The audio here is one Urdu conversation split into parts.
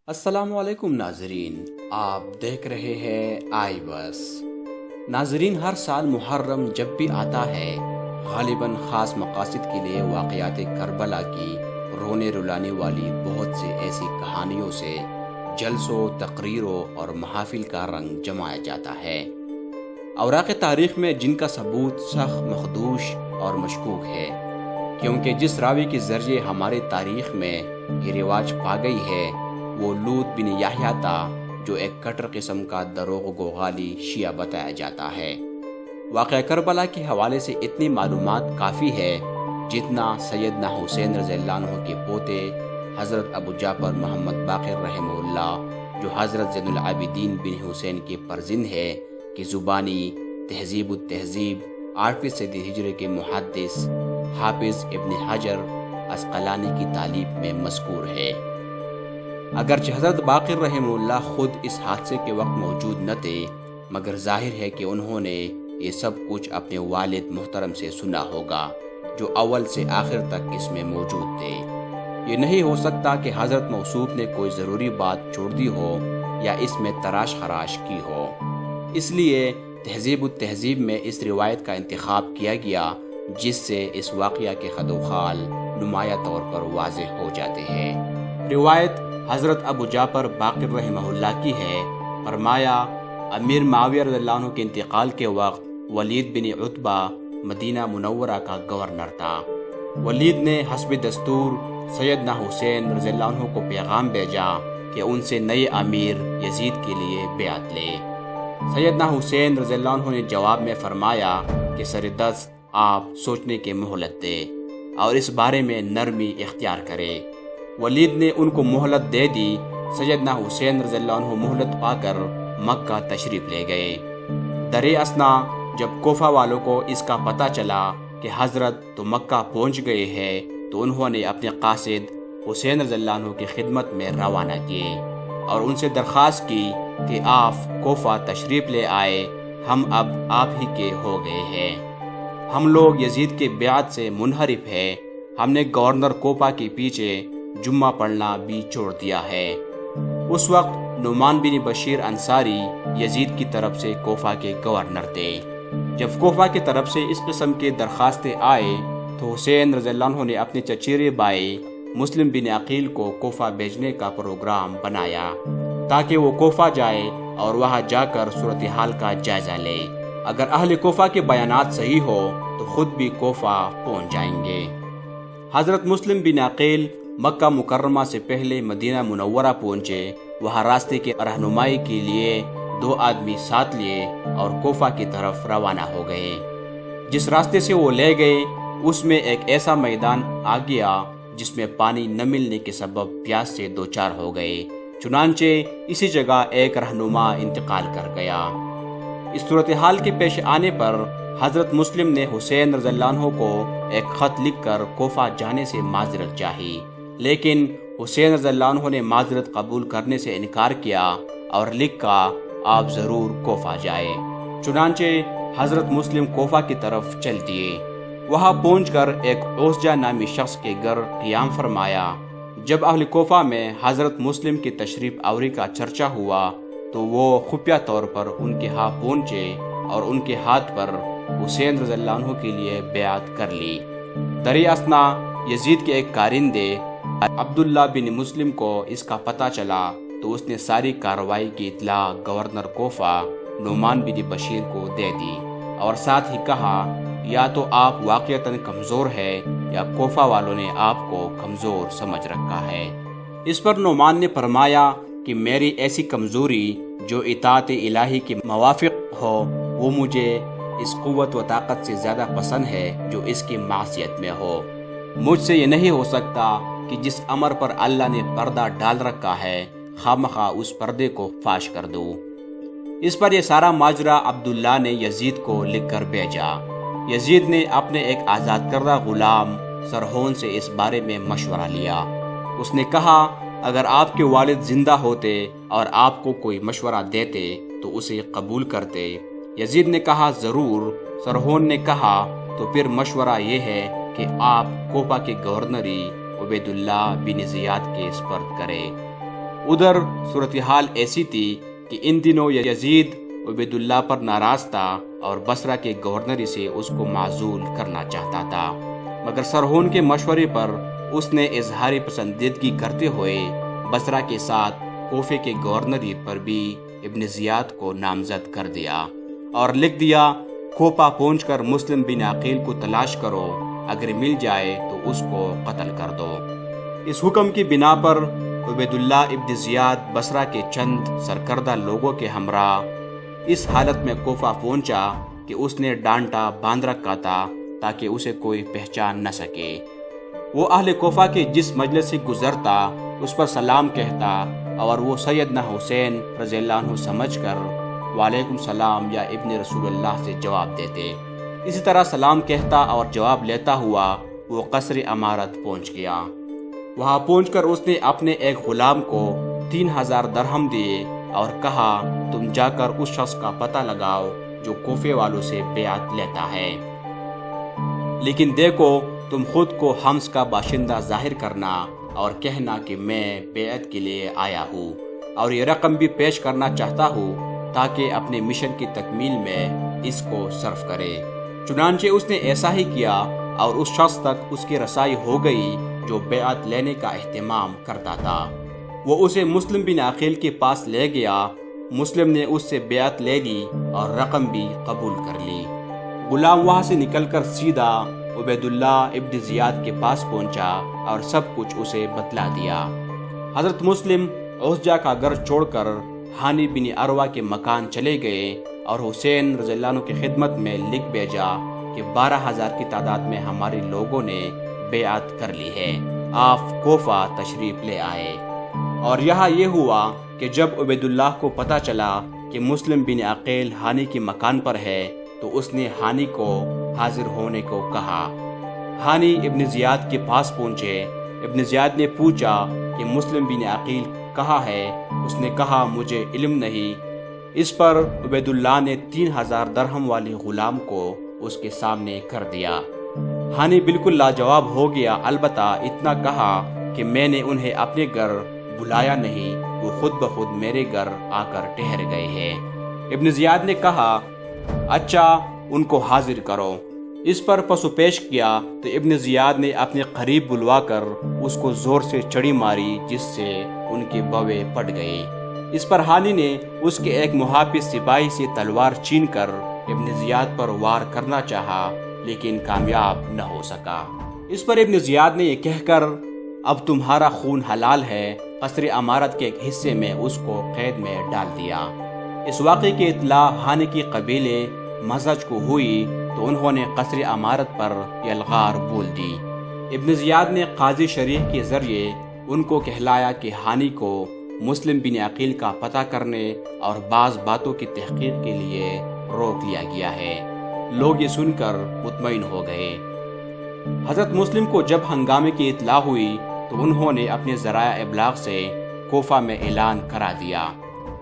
السلام علیکم ناظرین، آپ دیکھ رہے ہیں آئی بس۔ ناظرین، ہر سال محرم جب بھی آتا ہے غالباً خاص مقاصد کے لیے واقعات کربلا کی رونے رلانے والی بہت سے ایسی کہانیوں سے جلسوں، تقریروں اور محافل کا رنگ جمایا جاتا ہے۔ اوراق تاریخ میں جن کا ثبوت سخت مخدوش اور مشکوک ہے، کیونکہ جس راوی کے ذریعے ہماری تاریخ میں یہ رواج پا گئی ہے وہ لوط بن یحییٰ تھا، جو ایک کٹر قسم کا دروغ گوغالی شیعہ بتایا جاتا ہے۔ واقعہ کربلا کے حوالے سے اتنی معلومات کافی ہے جتنا سیدنا حسین رضی اللہ عنہ کے پوتے حضرت ابو جعفر محمد باقر رحمہ اللہ، جو حضرت زین العابدین بن حسین کے فرزند ہے، کی زبانی تہذیب التہذیب 8ویں صدی ہجری کے محدث حافظ ابن حجر عسقلانی کی تعلیف میں مذکور ہے۔ اگرچہ حضرت باقر رحمہ اللہ خود اس حادثے کے وقت موجود نہ تھے، مگر ظاہر ہے کہ انہوں نے یہ سب کچھ اپنے والد محترم سے سنا ہوگا، جو اول سے آخر تک اس میں موجود تھے۔ یہ نہیں ہو سکتا کہ حضرت موصوف نے کوئی ضروری بات چھوڑ دی ہو یا اس میں تراش خراش کی ہو، اس لیے تہذیب التہذیب میں اس روایت کا انتخاب کیا گیا، جس سے اس واقعہ کے خد و خال نمایاں طور پر واضح ہو جاتے ہیں۔ روایت حضرت ابو جعفر باقر رحمہ اللہ کی ہے، فرمایا امیر معاویہ رضی اللہ عنہ کے انتقال کے وقت ولید بن عتبہ مدینہ منورہ کا گورنر تھا۔ ولید نے حسب دستور سیدنا حسین رضی اللہ عنہ کو پیغام بھیجا کہ ان سے نئے امیر یزید کے لیے بیعت لے۔ سیدنا حسین رضی اللہ عنہ نے جواب میں فرمایا کہ سردست آپ سوچنے کے مہلت دے اور اس بارے میں نرمی اختیار کرے۔ ولید نے ان کو مہلت دے دی۔ سیدنا حسین رضی اللہ عنہ مہلت پا کر مکہ تشریف لے گئے۔ درے اثنا جب کوفہ والوں کو اس کا پتہ چلا کہ حضرت تو مکہ پہنچ گئے ہیں، تو انہوں نے اپنے قاصد حسین رضی اللہ عنہ کی خدمت میں روانہ کیے اور ان سے درخواست کی کہ آپ کوفہ تشریف لے آئے، ہم اب آپ ہی کے ہو گئے ہیں، ہم لوگ یزید کے بیعت سے منحرف ہیں، ہم نے گورنر کوفہ کے پیچھے جمعہ پڑھنا بھی چھوڑ دیا ہے۔ اس وقت نعمان بن بشیر انصاری یزید کی طرف سے کوفہ کے گورنر تھے۔ جب کوفہ کی طرف سے اس قسم کے درخواستیں آئے تو حسین رضی اللہ عنہ نے اپنے چچیرے بھائی مسلم بن عقیل کو کوفہ بھیجنے کا پروگرام بنایا تاکہ وہ کوفہ جائے اور وہاں جا کر صورتحال کا جائزہ لے۔ اگر اہل کوفہ کے بیانات صحیح ہو تو خود بھی کوفہ پہنچ جائیں گے۔ حضرت مسلم بن عقیل مکہ مکرمہ سے پہلے مدینہ منورہ پہنچے۔ وہاں راستے کی رہنمائی کے لیے 2 آدمی ساتھ لیے اور کوفہ کی طرف روانہ ہو گئے۔ جس راستے سے وہ لے گئے اس میں ایک ایسا میدان آ گیا جس میں پانی نہ ملنے کے سبب پیاس سے دوچار ہو گئے، چنانچہ اسی جگہ ایک رہنما انتقال کر گیا۔ اس صورتحال کے پیش آنے پر حضرت مسلم نے حسین رضی اللہ عنہ کو ایک خط لکھ کر کوفہ جانے سے معذرت چاہی، لیکن حسین رضی اللہ عنہ نے معذرت قبول کرنے سے انکار کیا اور لکھا آپ ضرور کوفہ جائے۔ چنانچہ حضرت مسلم کوفہ کی طرف چل دیے۔ وہاں پہنچ کر ایک اوسجہ نامی شخص کے گھر قیام فرمایا۔ جب اہل کوفہ میں حضرت مسلم کی تشریف آوری کا چرچا ہوا تو وہ خفیہ طور پر ان کے ہاں پہنچے اور ان کے ہاتھ پر حسین رضی اللہ عنہ کے لیے بیعت کر لی۔ درے اثنا یزید کے ایک کارندے عبداللہ بن مسلم کو اس کا پتہ چلا تو اس نے ساری کارروائی کی اطلاع گورنر کوفہ نعمان بن بشیر کو دے دی اور ساتھ ہی کہا یا تو آپ واقعتاً کمزور ہے یا کوفہ والوں نے آپ کو کمزور سمجھ رکھا ہے۔ اس پر نعمان نے فرمایا کہ میری ایسی کمزوری جو اطاعت الہی کے موافق ہو وہ مجھے اس قوت و طاقت سے زیادہ پسند ہے جو اس کی معصیت میں ہو۔ مجھ سے یہ نہیں ہو سکتا کہ جس امر پر اللہ نے پردہ ڈال رکھا ہے خامخواہ اس پردے کو فاش کر دوں۔ اس پر یہ سارا ماجرا عبداللہ نے یزید کو لکھ کر بھیجا۔ یزید نے اپنے ایک آزاد کردہ غلام سرحون سے اس بارے میں مشورہ لیا۔ اس نے کہا اگر آپ کے والد زندہ ہوتے اور آپ کو کوئی مشورہ دیتے تو اسے قبول کرتے۔ یزید نے کہا ضرور۔ سرحون نے کہا تو پھر مشورہ یہ ہے کہ آپ کوفہ کے گورنری عبیداللہ بن زیاد کے سپرد کرے۔ ادھر صورتحال ایسی تھی کہ ان دنوں یزید عبیداللہ پر ناراض تھا اور بصرہ کے گورنری سے اس کو معزول کرنا چاہتا تھا، مگر سرحون کے مشورے پر اس نے اظہار پسندیدگی کرتے ہوئے بصرہ کے ساتھ کوفے کے گورنری پر بھی ابن زیاد کو نامزد کر دیا اور لکھ دیا، کوفہ پہنچ کر مسلم بن عقیل کو تلاش کرو، اگر مل جائے تو اس کو قتل کر دو۔ اس حکم کی بنا پر عبیداللہ ابن زیاد بصرہ کے چند سرکردہ لوگوں کے ہمراہ اس حالت میں کوفہ پہنچا کہ اس نے ڈانٹا باندھ رکھا تھا تاکہ اسے کوئی پہچان نہ سکے۔ وہ اہل کوفہ کے جس مجلس سے گزرتا اس پر سلام کہتا اور وہ سیدنا حسین رضی اللہ عنہ سمجھ کر وعلیکم السلام یا ابن رسول اللہ سے جواب دیتے۔ اسی طرح سلام کہتا اور جواب لیتا ہوا وہ قصر امارت پہنچ گیا۔ وہاں پہنچ کر اس نے اپنے ایک غلام کو 3000 درہم دیے اور کہا، تم جا کر اس شخص کا پتہ لگاؤ جو کوفے والوں سے بیعت لیتا ہے، لیکن دیکھو تم خود کو حمص کا باشندہ ظاہر کرنا اور کہنا کہ میں بیعت کے لیے آیا ہوں اور یہ رقم بھی پیش کرنا چاہتا ہوں تاکہ اپنے مشن کی تکمیل میں اس کو صرف کرے۔ چنانچہ اس نے ایسا ہی کیا اور اس شخص تک اس کی رسائی ہو گئی جو بیعت لینے کا اہتمام کرتا تھا۔ وہ اسے مسلم بن عقیل کے پاس لے گیا۔ مسلم نے اس سے بیعت لے لی اور رقم بھی قبول کر لی۔ غلام وہاں سے نکل کر سیدھا عبیداللہ ابن زیاد کے پاس پہنچا اور سب کچھ اسے بتلا دیا۔ حضرت مسلم عوزجہ کا گھر چھوڑ کر ہانی بن عروہ کے مکان چلے گئے اور حسین رضی اللہ عنہ کی خدمت میں لکھ بھیجا کہ 12,000 کی تعداد میں ہمارے لوگوں نے بیعت کر لی ہے، آپ کوفہ تشریف لے آئے۔ اور یہاں یہ ہوا کہ جب عبیداللہ کو پتہ چلا کہ مسلم بن عقیل ہانی کے مکان پر ہے تو اس نے ہانی کو حاضر ہونے کو کہا۔ ہانی ابن زیاد کے پاس پہنچے۔ ابن زیاد نے پوچھا کہ مسلم بن عقیل کہاں ہے؟ اس نے کہا، مجھے علم نہیں۔ اس پر عبیداللہ نے 3000 درہم والے غلام کو اس کے سامنے کر دیا۔ ہانی بالکل لاجواب ہو گیا، البتہ اتنا کہا کہ میں نے انہیں اپنے گھر بلایا نہیں، وہ خود بخود میرے گھر آ کر ٹھہر گئے ہیں۔ ابن زیاد نے کہا، اچھا ان کو حاضر کرو۔ اس پر پسو پیش کیا تو ابن زیاد نے اپنے قریب بلوا کر اس کو زور سے چڑی ماری جس سے ان کے بوے پھٹ گئے۔ اس پر ہانی نے اس کے ایک محافظ سپاہی سے تلوار چھین کر ابن زیاد پر وار کرنا چاہا لیکن کامیاب نہ ہو سکا۔ اس پر ابن زیاد نے یہ کہہ کر اب تمہارا خون حلال ہے، قصر امارت کے ایک حصے میں اس کو قید میں ڈال دیا۔ اس واقعے کی اطلاع ہانی کی قبیلے مزج کو ہوئی تو انہوں نے قصر امارت پر یلغار بول دی۔ ابن زیاد نے قاضی شریح کے ذریعے ان کو کہلایا کہ ہانی کو مسلم بن عقیل کا پتہ کرنے اور بعض باتوں کی تحقیق کے لیے روک لیا گیا ہے۔ لوگ یہ سن کر مطمئن ہو گئے۔ حضرت مسلم کو جب ہنگامے کی اطلاع ہوئی تو انہوں نے اپنے ذرائع ابلاغ سے کوفہ میں اعلان کرا دیا،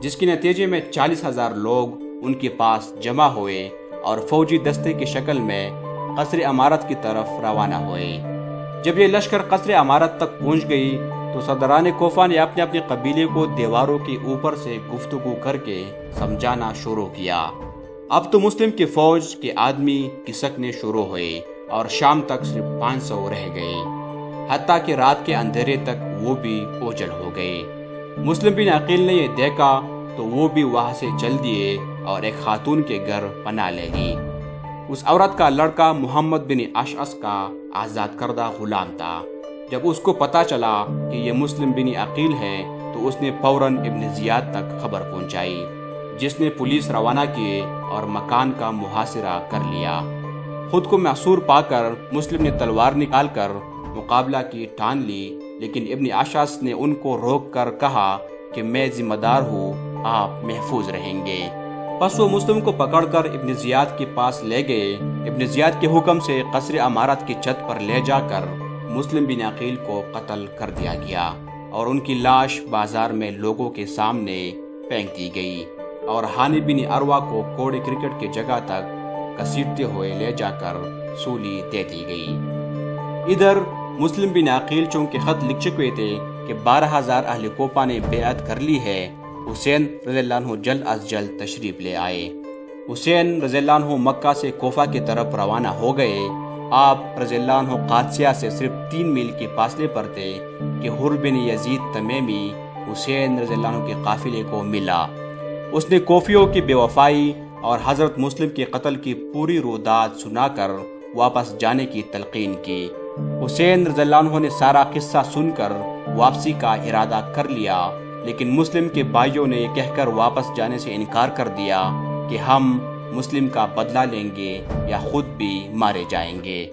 جس کے نتیجے میں 40,000 لوگ ان کے پاس جمع ہوئے اور فوجی دستے کی شکل میں قصر امارت کی طرف روانہ ہوئے۔ جب یہ لشکر قصر امارت تک پہنچ گئی تو صدران کوفہ نے اپنے اپنے قبیلے کو دیواروں کے اوپر سے گفتگو کر کے سمجھانا شروع کیا۔ اب تو مسلم کی فوج کے آدمی کھسکنے شروع ہوئے اور شام تک صرف 500 رہ گئے، حتیٰ کہ رات کے اندھیرے تک وہ بھی اوجھل ہو گئے۔ مسلم بن عقیل نے یہ دیکھا تو وہ بھی وہاں سے چل دیے اور ایک خاتون کے گھر پناہ لے لی۔ اس عورت کا لڑکا محمد بن اشعث کا آزاد کردہ غلام تھا۔ جب اس کو پتہ چلا کہ یہ مسلم بن عقیل ہے تو اس نے فوراً ابن زیاد تک خبر پہنچائی، جس نے پولیس روانہ کیے اور مکان کا محاصرہ کر لیا۔ خود کو محصور پا کر مسلم نے تلوار نکال کر مقابلہ کی ٹھان لی، لیکن ابن اشعث نے ان کو روک کر کہا کہ میں ذمہ دار ہوں، آپ محفوظ رہیں گے۔ پس وہ مسلم کو پکڑ کر ابن زیاد کے پاس لے گئے۔ ابن زیاد کے حکم سے قصر امارت کی چھت پر لے جا کر مسلم بن عقیل کو قتل کر دیا گیا اور ان کی لاش بازار میں لوگوں کے سامنے پھینک دی گئی اور ہانی بن عروہ کو کوڑے کرکٹ کی جگہ تک گھسیٹتے ہوئے لے جا کر سولی دے دی گئی۔ ادھر مسلم بن عقیل چونکہ خط لکھ چکے تھے کہ 12,000 اہل کوفہ نے بیعت کر لی ہے، حسین رضی اللہ عنہ جلد از جلد تشریف لے آئے۔ حسین رضی اللہ عنہ مکہ سے کوفہ کی طرف روانہ ہو گئے۔ آپ رضی اللہ عنہ قادسیہ سے صرف 3 میل کے فاصلے پر تھے کہ حر بن یزید تمیمی حسین رضی اللہ عنہ کے قافلے کو ملا۔ اس نے کوفیوں کی بے وفائی اور حضرت مسلم کے قتل کی پوری روداد سنا کر واپس جانے کی تلقین کی۔ حسین رضی اللہ عنہ نے سارا قصہ سن کر واپسی کا ارادہ کر لیا، لیکن مسلم کے بھائیوں نے یہ کہہ کر واپس جانے سے انکار کر دیا کہ ہم مسلم کا بدلہ لیں گے یا خود بھی مارے جائیں گے۔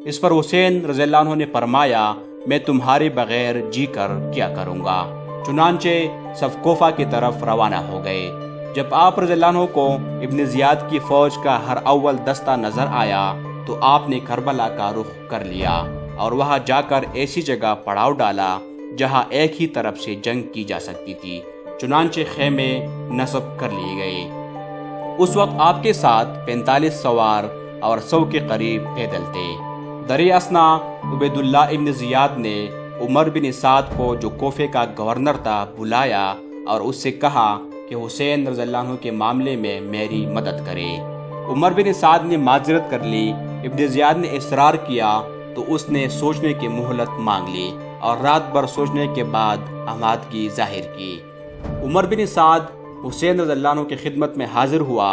اس پر حسین رضی اللہ عنہ نے فرمایا، میں تمہارے بغیر جی کر کیا کروں گا۔ چنانچہ سب کوفہ کی طرف روانہ ہو گئے۔ جب آپ رضی اللہ عنہ کو ابن زیاد کی فوج کا ہر اول دستہ نظر آیا تو آپ نے کربلا کا رخ کر لیا اور وہاں جا کر ایسی جگہ پڑاؤ ڈالا جہاں ایک ہی طرف سے جنگ کی جا سکتی تھی۔ چنانچہ خیمے نصب کر لیے گئے۔ اس وقت آپ کے ساتھ 45 سوار اور 100 کے قریب پیدل تھے۔ درِ اثنا عبید اللہ ابن زیاد نے عمر بن سعد کو، جو کوفے کا گورنر تھا، بلایا اور اس سے کہا کہ حسین رضی اللہ عنہ کے معاملے میں میری مدد کرے۔ عمر بن سعد نے معذرت کر لی۔ ابن زیاد نے اصرار کیا تو اس نے سوچنے کی مہلت مانگ لی اور رات بھر سوچنے کے بعد آمادگی ظاہر کی۔ عمر بن سعد حسین رضی اللہ عنہ کی خدمت میں حاضر ہوا۔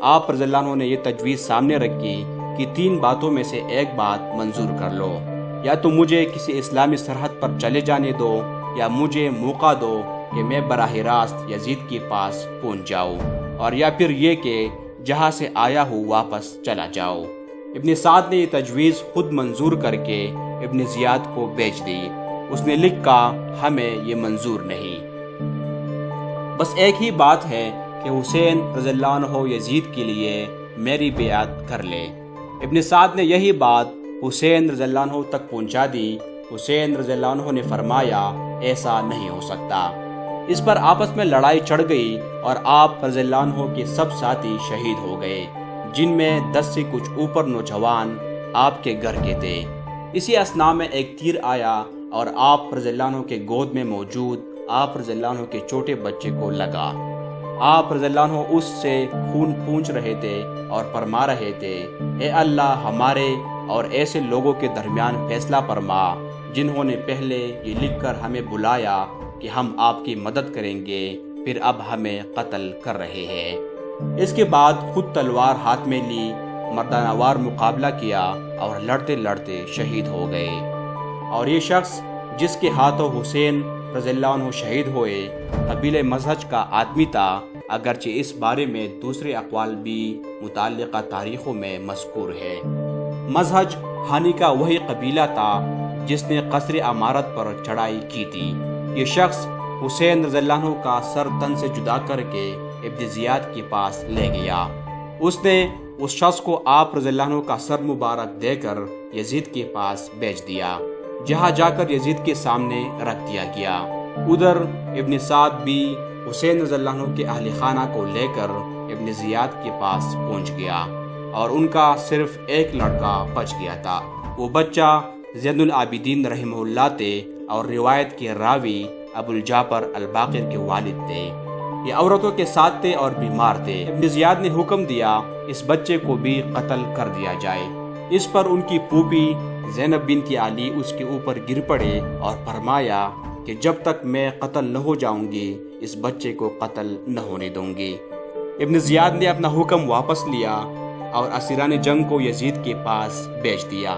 آپ رضی اللہ عنہ نے یہ تجویز سامنے رکھی کہ 3 باتوں میں سے ایک بات منظور کر لو، یا تو مجھے کسی اسلامی سرحد پر چلے جانے دو یا مجھے موقع دو کہ میں براہ راست یزید کے پاس پہنچ جاؤں، اور یا پھر یہ کہ جہاں سے آیا ہوں واپس چلا جاؤ۔ ابن سعد نے یہ تجویز خود منظور کر کے ابن زیاد کو بھیج دی۔ اس نے لکھا، ہمیں یہ منظور نہیں، بس ایک ہی بات ہے کہ حسین رضی اللہ عنہ یزید کے لیے میری بیعت کر لے۔ ابن سعد نے یہی بات حسین رضی اللہ عنہ تک پہنچا دی۔ حسین رضی اللہ عنہ نے فرمایا، ایسا نہیں ہو سکتا۔ اس پر آپس میں لڑائی چڑھ گئی اور آپ رضی اللہ عنہ کے سب ساتھی شہید ہو گئے، جن میں 10 سے کچھ اوپر نوجوان آپ کے گھر کے تھے۔ اسی اثنا میں ایک تیر آیا اور آپ رضی اللہ عنہ کے گود میں موجود آپ رضی اللہ عنہ کے چھوٹے بچے کو لگا۔ آپ رضی اللہ عنہ اس سے خون پونچھ رہے تھے اور فرما رہے تھے، اے اللہ، ہمارے اور ایسے لوگوں کے درمیان فیصلہ فرما جنہوں نے پہلے یہ لکھ کر ہمیں بلایا کہ ہم آپ کی مدد کریں گے، پھر اب ہمیں قتل کر رہے ہیں۔ اس کے بعد خود تلوار ہاتھ میں لی، مردانہ وار مقابلہ کیا اور لڑتے لڑتے شہید ہو گئے۔ اور یہ شخص جس کے ہاتھوں حسین رضی اللہ عنہ شہید ہوئے قبیلہ مزہج کا آدمی تھا، اگرچہ اس بارے میں دوسرے اقوال بھی متعلقہ تاریخوں میں مذکور ہے۔ مزہج ہانی کا وہی قبیلہ تھا جس نے قصر عمارت پر چڑھائی کی تھی۔ یہ شخص حسین رضی اللہ عنہ کا سر تن سے جدا کر کے ابن زیاد کے پاس لے گیا۔ اس نے اس شخص کو آپ رضی اللہ عنہ کا سر مبارک دے کر یزید کے پاس بھیج دیا، جہاں جا کر یزید کے سامنے رکھ دیا گیا۔ ادھر ابن سعد بھی حسین رضی اللہ عنہ کے اہل خانہ کو لے کر ابن زیاد کے پاس پہنچ گیا اور ان کا صرف ایک لڑکا بچ گیا تھا۔ وہ بچہ زین العابدین رحمہ اللہ تھے اور روایت کے راوی ابو الجعفر الباقر کے والد تھے۔ یہ عورتوں کے ساتھ تھے اور بیمار تھے۔ ابن زیاد نے حکم دیا اس بچے کو بھی قتل کر دیا جائے۔ اس پر ان کی پھوپھی زینب بنت علی اس کے اوپر گر پڑے اور فرمایا کہ جب تک میں قتل نہ ہو جاؤں گی اس بچے کو قتل نہ ہونے دوں گی۔ ابن زیاد نے اپنا حکم واپس لیا اور اسیران جنگ کو یزید کے پاس بھیج دیا۔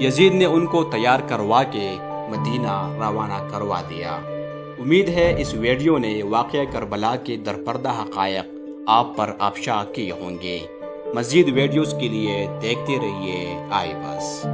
یزید نے ان کو تیار کروا کے مدینہ روانہ کروا دیا۔ امید ہے اس ویڈیو نے واقعہ کربلا کے درپردہ حقائق آپ پر آبشا کیے ہوں گے۔ مزید ویڈیوز کے لیے دیکھتے رہیے آئی بس۔